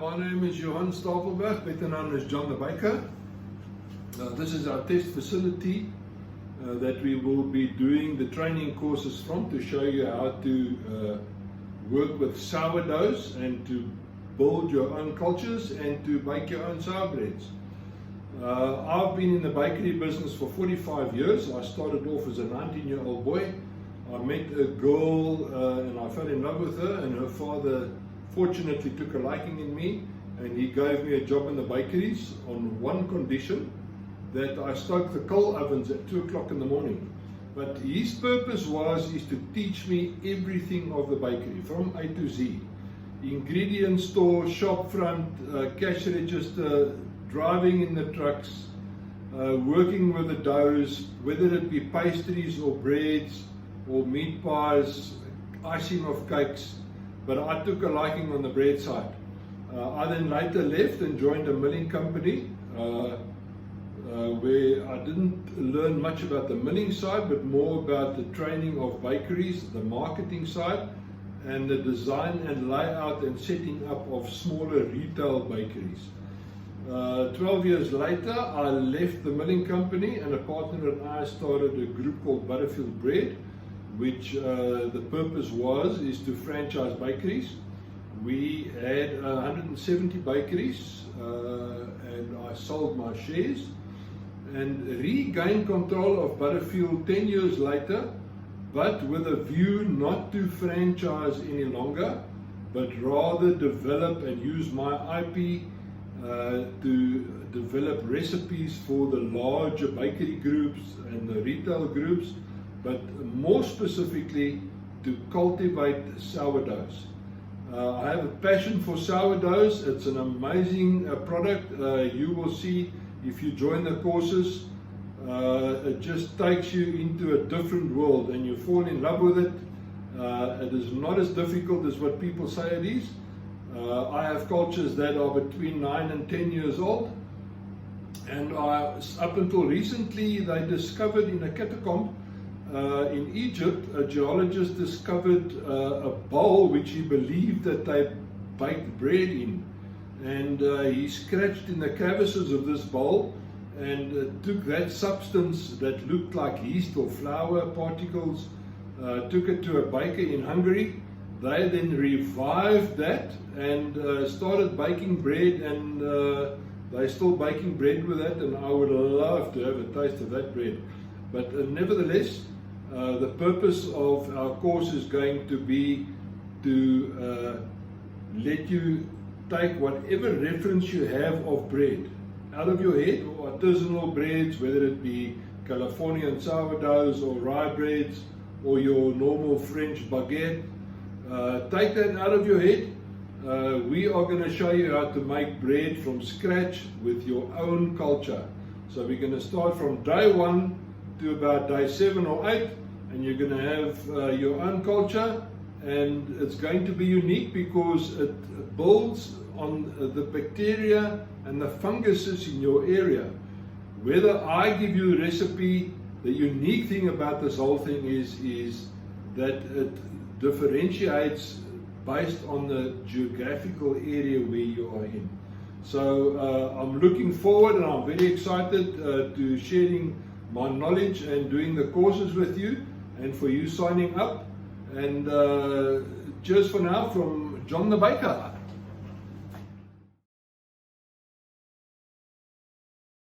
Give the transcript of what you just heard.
my name is Johan Stapelberg, better known as John the Baker. This is our test facility that we will be doing the training courses from, to show you how to work with sourdoughs and to build your own cultures and to bake your own sour breads. I've been in the bakery business for 45 years. I started off as a 19-year-old boy. I met a girl and I fell in love with her, and her father fortunately took a liking in me, and he gave me a job in the bakeries on one condition, that I stoked the coal ovens at 2 o'clock in the morning. But his purpose is to teach me everything of the bakery from A to Z. Ingredient store, shop front, cash register, driving in the trucks, working with the doughs, whether it be pastries or breads or meat pies, icing of cakes. But I took a liking on the bread side. I then later left and joined a milling company where I didn't learn much about the milling side, but more about the training of bakeries, the marketing side, and the design and layout and setting up of smaller retail bakeries. 12 years later, I left the milling company, and a partner and I started a group called Butterfield Bread, which the purpose is to franchise bakeries. We had 170 bakeries, and I sold my shares and regained control of Butterfield 10 years later, but with a view not to franchise any longer, but rather develop and use my IP to develop recipes for the larger bakery groups and the retail groups, but more specifically to cultivate sourdoughs. I have a passion for sourdoughs. It's an amazing product. You will see if you join the courses. It just takes you into a different world and you fall in love with it. It is not as difficult as what people say it is. I have cultures that are between 9 and 10 years old, and up until recently they discovered in a catacomb in Egypt, a geologist discovered a bowl which he believed that they baked bread in, and he scratched in the crevices of this bowl and took that substance that looked like yeast or flour particles, took it to a baker in Hungary. They then revived that and started baking bread, and they're still baking bread with that, and I would love to have a taste of that bread. But nevertheless, the purpose of our course is going to be to let you take whatever reference you have of bread out of your head, or artisanal breads, whether it be Californian sourdoughs or rye breads or your normal French baguette. Take that out of your head. We are going to show you how to make bread from scratch with your own culture. So we're going to start from day 1 to about day 7 or 8, and you're going to have your own culture, and it's going to be unique because it builds on the bacteria and the funguses in your area. Whether I give you a recipe, the unique thing about this whole thing is that it differentiates based on the geographical area where you are in. So I'm looking forward, and I'm very excited to sharing my knowledge and doing the courses with you, and for you signing up. And cheers for now from John the Baker.